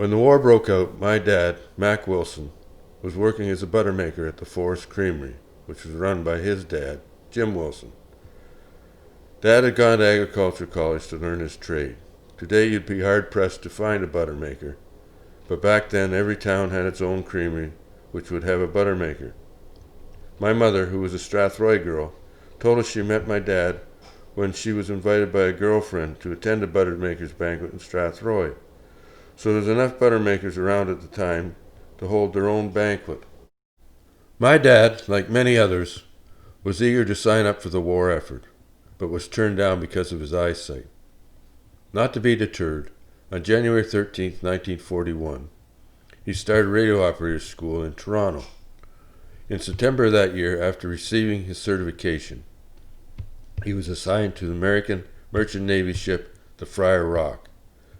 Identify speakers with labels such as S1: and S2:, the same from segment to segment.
S1: When the war broke out, my dad, Mac Wilson, was working as a butter maker at the Forest Creamery, which was run by his dad, Jim Wilson. Dad had gone to agriculture college to learn his trade. Today you'd be hard-pressed to find a butter maker, but back then every town had its own creamery, which would have a butter maker. My mother, who was a Strathroy girl, told us she met my dad when she was invited by a girlfriend to attend a butter maker's banquet in Strathroy. So there's enough butter makers around at the time to hold their own banquet. My dad, like many others, was eager to sign up for the war effort, but was turned down because of his eyesight. Not to be deterred, on January 13, 1941, he started radio operator school in Toronto. In September of that year, after receiving his certification, he was assigned to the American Merchant Navy ship the Friar Rock,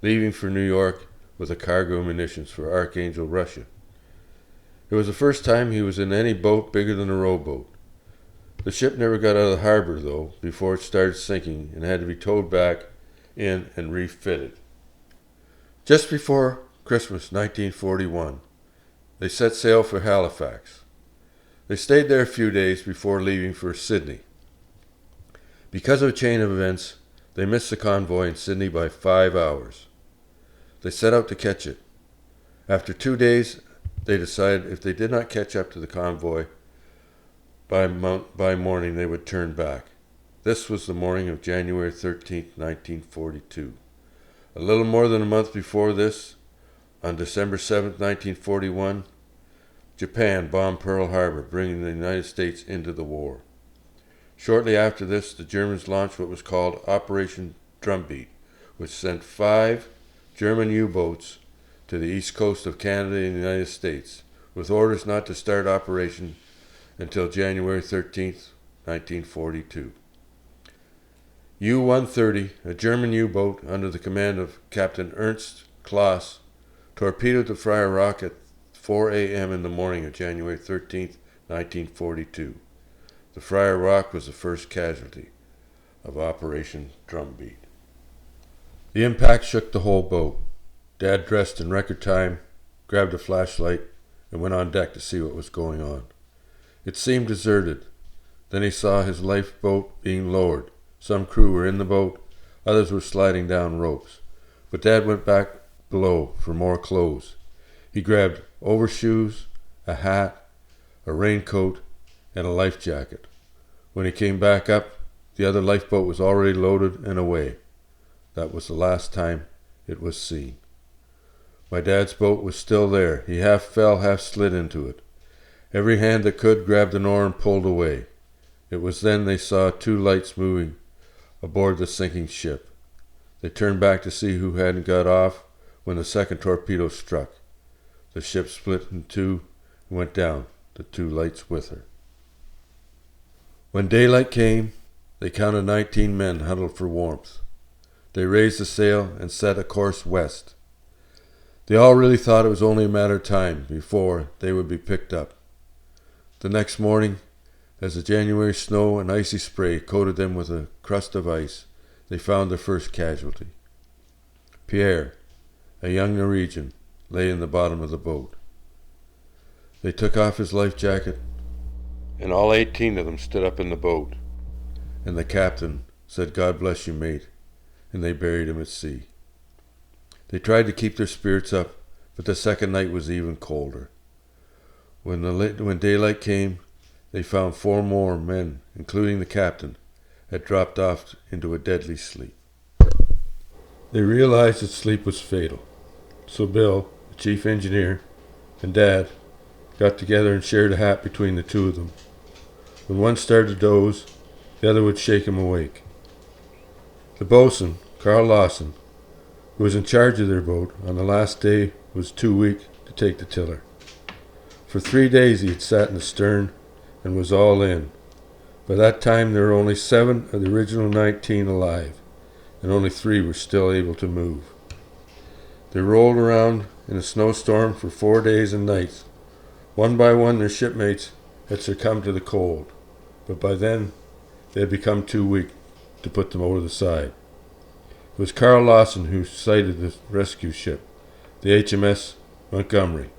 S1: leaving for New York with a cargo of munitions for Archangel, Russia. It was the first time he was in any boat bigger than a rowboat. The ship never got out of the harbor, though, before it started sinking and had to be towed back in and refitted. Just before Christmas 1941, they set sail for Halifax. They stayed there a few days before leaving for Sydney. Because of a chain of events, they missed the convoy in Sydney by 5 hours. They set out to catch it. After 2 days, they decided if they did not catch up to the convoy by morning, they would turn back. This was the morning of January 13, 1942. A little more than a month before this, on December 7, 1941, Japan bombed Pearl Harbor, bringing the United States into the war. Shortly after this, the Germans launched what was called Operation Drumbeat, which sent 5 German U-boats to the east coast of Canada and the United States, with orders not to start operation until January 13, 1942. U-130, a German U-boat under the command of Captain Ernst Klaas, torpedoed the Friar Rock at 4 a.m. in the morning of January 13, 1942. The Friar Rock was the first casualty of Operation Drumbeat. The impact shook the whole boat. Dad dressed in record time, grabbed a flashlight, and went on deck to see what was going on. It seemed deserted. Then he saw his lifeboat being lowered. Some crew were in the boat, others were sliding down ropes. But Dad went back below for more clothes. He grabbed overshoes, a hat, a raincoat, and a life jacket. When he came back up, the other lifeboat was already loaded and away. That was the last time it was seen. My dad's boat was still there. He half fell, half slid into it. Every hand that could grabbed an oar and pulled away. It was then they saw 2 lights moving aboard the sinking ship. They turned back to see who hadn't got off when the second torpedo struck. The ship split in 2 and went down, the 2 lights with her. When daylight came, they counted 19 men huddled for warmth. They raised the sail and set a course west. They all really thought it was only a matter of time before they would be picked up. The next morning, as the January snow and icy spray coated them with a crust of ice, they found their first casualty. Pierre, a young Norwegian, lay in the bottom of the boat. They took off his life jacket, and all 18 of them stood up in the boat. And the captain said, "God bless you, mate," and they buried him at sea. They tried to keep their spirits up, but the second night was even colder. When daylight came, they found 4 more men, including the captain, had dropped off into a deadly sleep. They realized that sleep was fatal. So Bill, the chief engineer, and Dad got together and shared a hat between the 2 of them. When one started to doze, the other would shake him awake. The boatswain, Carl Lawson, who was in charge of their boat, on the last day was too weak to take the tiller. For 3 days he had sat in the stern and was all in. By that time there were only 7 of the original 19 alive, and only 3 were still able to move. They rolled around in a snowstorm for 4 days and nights. One by one their shipmates had succumbed to the cold, but by then they had become too weak to put them over the side. It was Carl Lawson who sighted the rescue ship. the HMS Montgomery.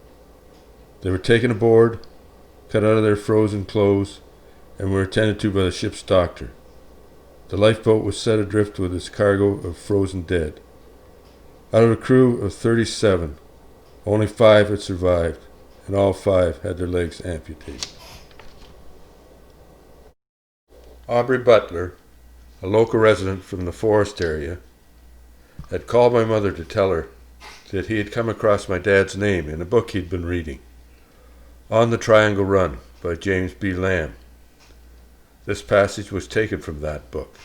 S1: They were taken aboard, cut out of their frozen clothes, and were attended to by the ship's doctor. The lifeboat was set adrift with its cargo of frozen dead. Out of a crew of 37, only 5 had survived, and all 5 had their legs amputated. Aubrey Butler, a local resident from the forest area, had called my mother to tell her that he had come across my dad's name in a book he'd been reading, On the Triangle Run by James B. Lamb. This passage was taken from that book.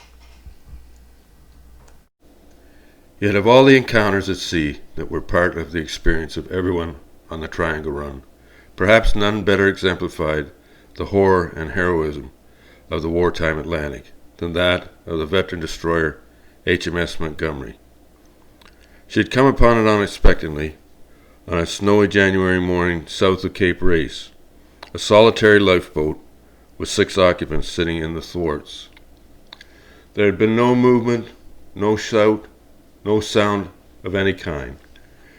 S1: Yet of all the encounters at sea that were part of the experience of everyone on the Triangle Run, perhaps none better exemplified the horror and heroism of the wartime Atlantic than that of the veteran destroyer HMS Montgomery. She had come upon it unexpectedly on a snowy January morning south of Cape Race, a solitary lifeboat with 6 occupants sitting in the thwarts. There had been no movement, no shout, no sound of any kind,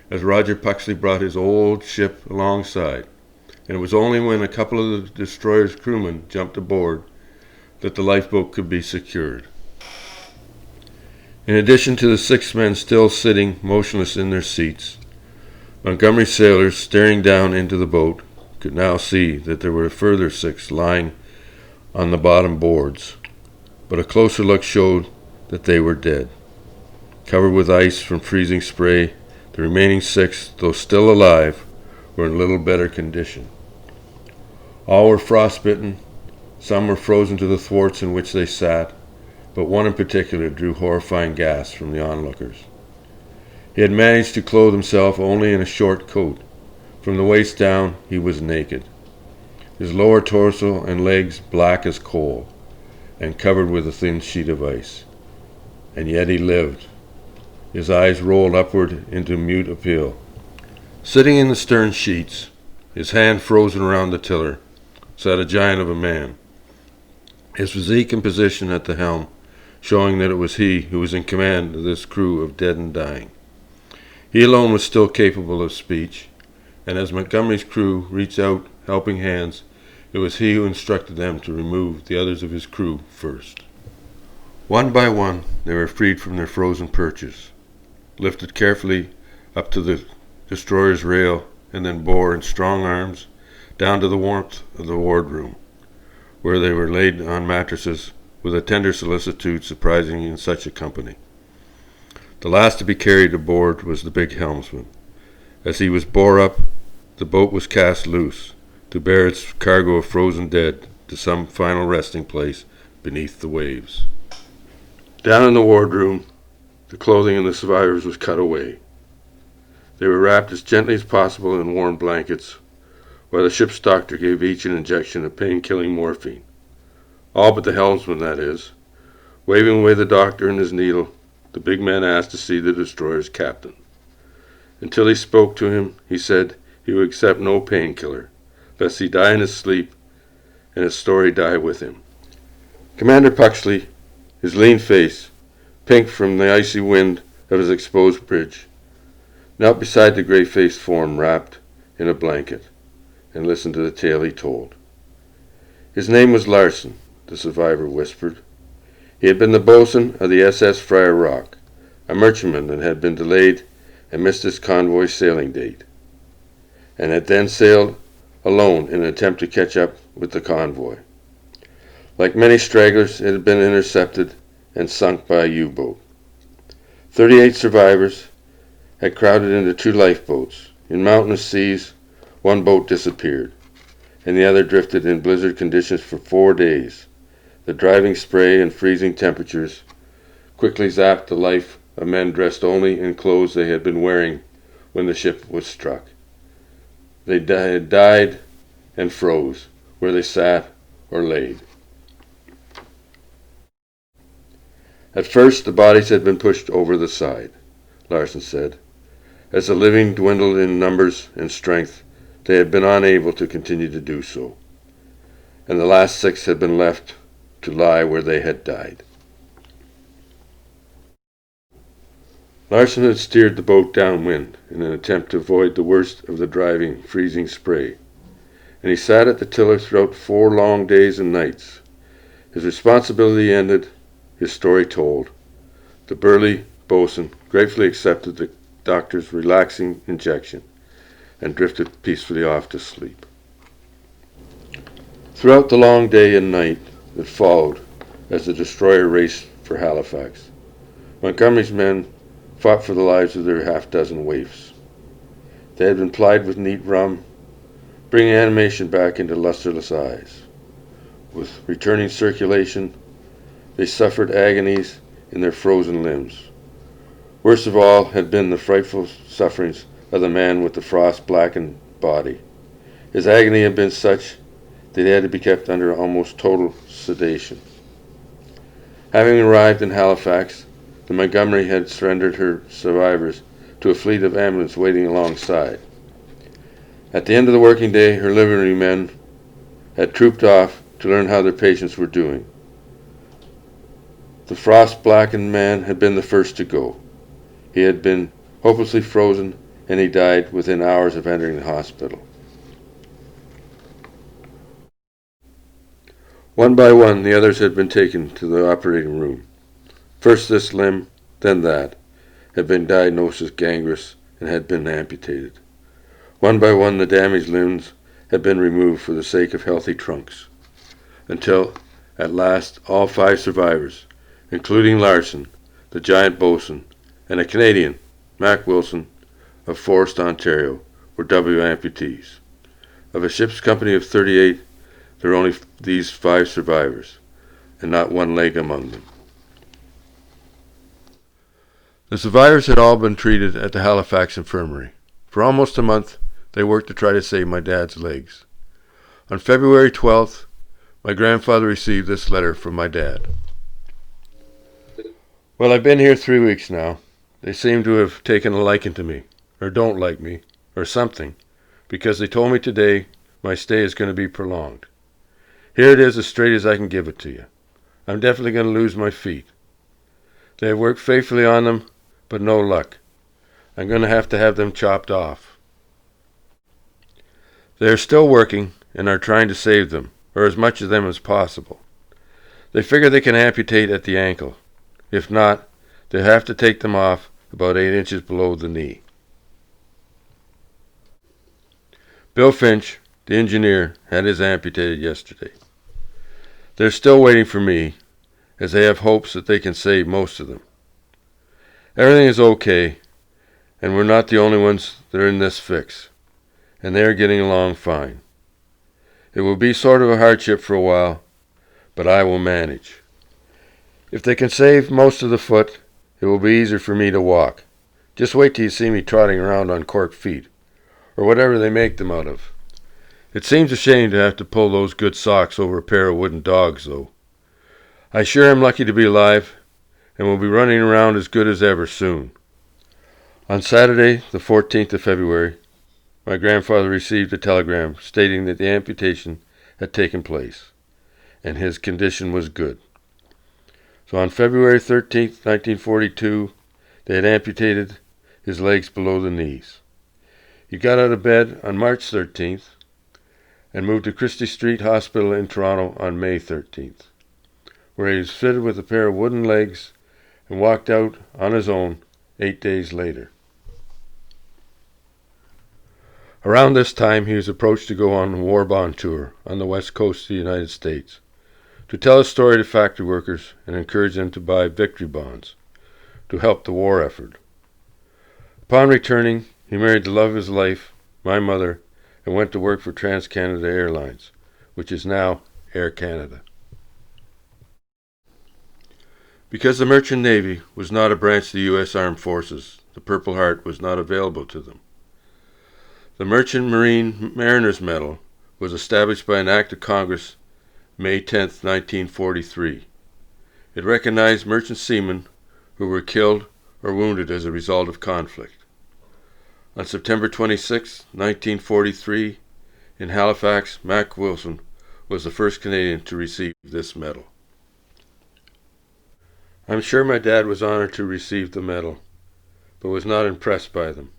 S1: as Roger Puxley brought his old ship alongside, and it was only when a couple of the destroyer's crewmen jumped aboard that the lifeboat could be secured. In addition to the 6 men still sitting motionless in their seats, Montgomery sailors staring down into the boat could now see that there were a further 6 lying on the bottom boards, but a closer look showed that they were dead. Covered with ice from freezing spray, the remaining 6, though still alive, were in little better condition. All were frostbitten, some were frozen to the thwarts in which they sat, but one in particular drew horrifying gasps from the onlookers. He had managed to clothe himself only in a short coat. From the waist down he was naked, his lower torso and legs black as coal, and covered with a thin sheet of ice. And yet he lived. His eyes rolled upward into mute appeal. Sitting in the stern sheets, his hand frozen around the tiller, sat a giant of a man, his physique and position at the helm showing that it was he who was in command of this crew of dead and dying. He alone was still capable of speech, and as Montgomery's crew reached out helping hands, it was he who instructed them to remove the others of his crew first. One by one, they were freed from their frozen perches, lifted carefully up to the destroyer's rail, and then bore in strong arms down to the warmth of the wardroom, where they were laid on mattresses with a tender solicitude surprising in such a company. The last to be carried aboard was the big helmsman. As he was bore up, the boat was cast loose to bear its cargo of frozen dead to some final resting place beneath the waves. Down in the wardroom, the clothing of the survivors was cut away. They were wrapped as gently as possible in warm blankets, while the ship's doctor gave each an injection of pain-killing morphine. All but the helmsman, that is. Waving away the doctor and his needle, the big man asked to see the destroyer's captain. Until he spoke to him, he said he would accept no painkiller, lest he die in his sleep and his story die with him. Commander Puxley, his lean face, pink from the icy wind of his exposed bridge, knelt beside the gray-faced form wrapped in a blanket, and listened to the tale he told. His name was Larson, the survivor whispered. He had been the boatswain of the SS Friar Rock, a merchantman that had been delayed and missed his convoy sailing date, and had then sailed alone in an attempt to catch up with the convoy. Like many stragglers, it had been intercepted and sunk by a U-boat. 38 survivors had crowded into 2 lifeboats. In mountainous seas, one boat disappeared, and the other drifted in blizzard conditions for 4 days. The driving spray and freezing temperatures quickly zapped the life of men dressed only in clothes they had been wearing when the ship was struck. They had died and froze where they sat or laid. At first, the bodies had been pushed over the side, Larson said. As the living dwindled in numbers and strength, they had been unable to continue to do so, and the last 6 had been left to lie where they had died. Larson had steered the boat downwind in an attempt to avoid the worst of the driving, freezing spray, and he sat at the tiller throughout 4 long days and nights. His responsibility ended, his story told. The burly boatswain gratefully accepted the doctor's relaxing injection and drifted peacefully off to sleep. Throughout the long day and night that followed, as the destroyer raced for Halifax, Montgomery's men fought for the lives of their half-dozen waifs. They had been plied with neat rum, bringing animation back into lusterless eyes. With returning circulation, they suffered agonies in their frozen limbs. Worst of all had been the frightful sufferings of the man with the frost-blackened body. His agony had been such that he had to be kept under almost total sedation. Having arrived in Halifax, the Montgomery had surrendered her survivors to a fleet of ambulances waiting alongside. At the end of the working day, her livery men had trooped off to learn how their patients were doing. The frost-blackened man had been the first to go. He had been hopelessly frozen, and he died within hours of entering the hospital. One by one, the others had been taken to the operating room. First this limb, then that, had been diagnosed as gangrenous and had been amputated. One by one, the damaged limbs had been removed for the sake of healthy trunks, until, at last, all 5 survivors, including Larson, the giant boatswain, and a Canadian, Mac Wilson, of Forest, Ontario, were W amputees. Of a ship's company of 38, there were only these 5 survivors, and not one leg among them. The survivors had all been treated at the Halifax Infirmary. For almost a month, they worked to try to save my dad's legs. On February 12th, my grandfather received this letter from my dad. Well, I've been here 3 weeks now. They seem to have taken a liking to me, or don't like me, or something, because they told me today my stay is going to be prolonged. Here it is as straight as I can give it to you. I'm definitely going to lose my feet. They have worked faithfully on them, but no luck. I'm going to have them chopped off. They are still working and are trying to save them, or as much of them as possible. They figure they can amputate at the ankle. If not, they'll have to take them off about 8 inches below the knee. Bill Finch, the engineer, had his amputated yesterday. They're still waiting for me, as they have hopes that they can save most of them. Everything is okay, and we're not the only ones that are in this fix, and they are getting along fine. It will be sort of a hardship for a while, but I will manage. If they can save most of the foot, it will be easier for me to walk. Just wait till you see me trotting around on cork feet, or whatever they make them out of. It seems a shame to have to pull those good socks over a pair of wooden dogs, though. I sure am lucky to be alive, and will be running around as good as ever soon. On Saturday, the 14th of February, my grandfather received a telegram stating that the amputation had taken place, and his condition was good. So on February 13th, 1942, they had amputated his legs below the knees. He got out of bed on March 13th and moved to Christie Street Hospital in Toronto on May 13th, where he was fitted with a pair of wooden legs and walked out on his own 8 days later. Around this time, he was approached to go on a war bond tour on the west coast of the United States, to tell his story to factory workers and encourage them to buy victory bonds to help the war effort. Upon returning, he married the love of his life, my mother, and went to work for TransCanada Airlines, which is now Air Canada. Because the Merchant Navy was not a branch of the U.S. Armed Forces, the Purple Heart was not available to them. The Merchant Marine Mariners Medal was established by an act of Congress May 10, 1943. It recognized merchant seamen who were killed or wounded as a result of conflict. On September 26, 1943, in Halifax, Mac Wilson was the first Canadian to receive this medal. I'm sure my dad was honored to receive the medal, but was not impressed by them.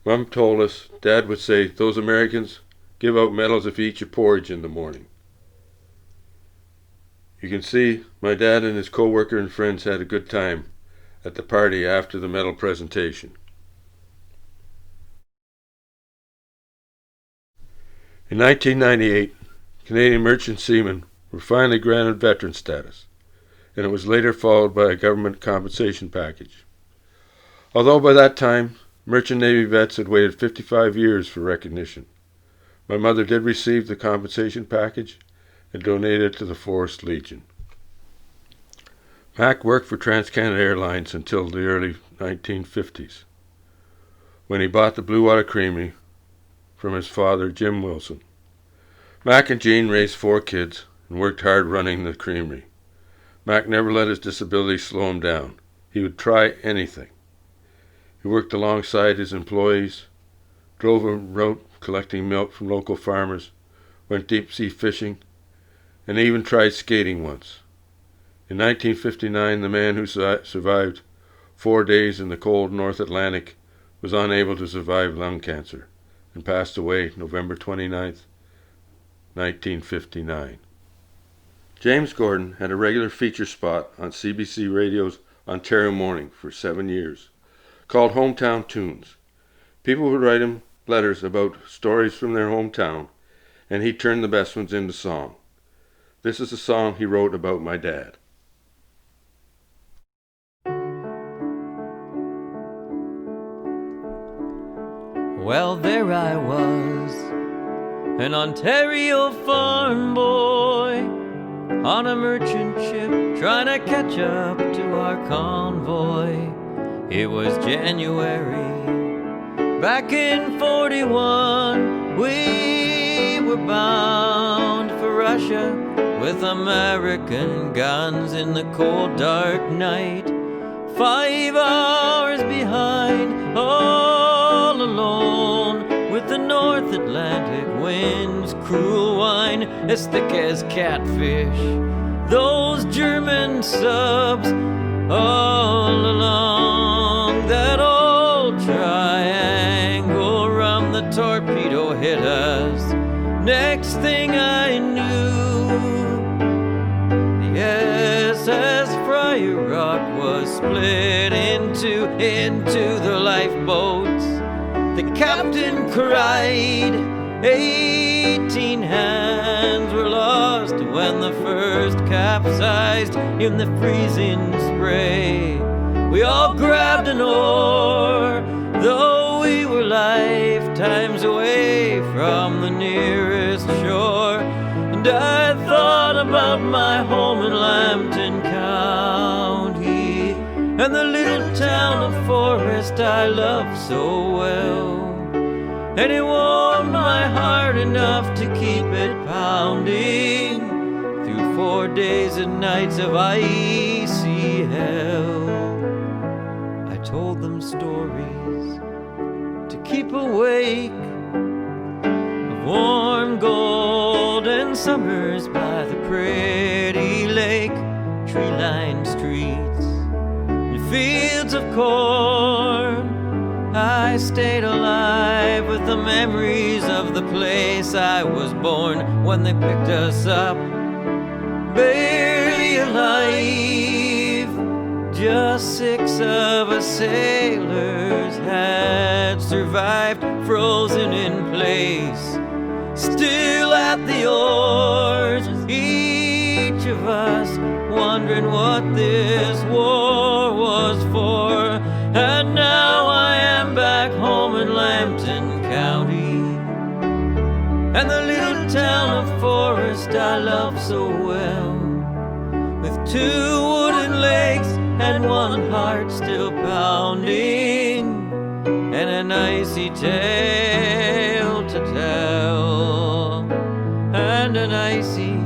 S1: Mum told us Dad would say, "Those Americans give out medals if you eat your porridge in the morning." You can see my dad and his co-worker and friends had a good time at the party after the medal presentation. In 1998, Canadian merchant seamen were finally granted veteran status, and it was later followed by a government compensation package. Although by that time, merchant Navy vets had waited 55 years for recognition, my mother did receive the compensation package and donated it to the Forest Legion. Mac worked for TransCanada Airlines until the early 1950s, when he bought the Blue Water Creamery from his father, Jim Wilson. Mac and Jean raised 4 kids and worked hard running the creamery. Mac never let his disability slow him down. He would try anything. He worked alongside his employees, drove a route collecting milk from local farmers, went deep-sea fishing, and even tried skating once. In 1959, the man who survived 4 days in the cold North Atlantic was unable to survive lung cancer and passed away November 29th, 1959. James Gordon had a regular feature spot on CBC Radio's Ontario Morning for 7 years, called Hometown Tunes. People would write him letters about stories from their hometown, and he turned the best ones into song. This is a song he wrote about my dad.
S2: Well, there I was, an Ontario farm boy, on a merchant ship trying to catch up to our convoy. It was January, back in 41. We were bound for Russia with American guns in the cold dark night. 5 hours behind, all alone, with the North Atlantic wind's cruel whine as thick as catfish. Those German subs all along that old triangle rum, the torpedo hit us. Next thing I knew, the SS Friar Rock was split into the lifeboats. The captain cried, 18 hands were lost when the first capsized in the freezing spray. We all grabbed an oar, though we were lifetimes away from the nearest shore. And I thought about my home in Lambton County, and the little town of Forest I love so well. And it warmed my heart enough to keep it pounding through 4 days and nights of icy hell. I told them stories to keep awake, of warm golden summers by the pretty lake, tree-lined streets and fields of corn. I stayed alive with the memories of the place I was born when they picked us up, barely alive. Just 6 of us sailors had survived, frozen in place, still at the oars, each of us wondering what this war was for. And now I am back home in Lambton County, and the little town of Forest I love so well, with 2 wooden legs and 1 heart still pounding, and an icy tale to tell, and an icy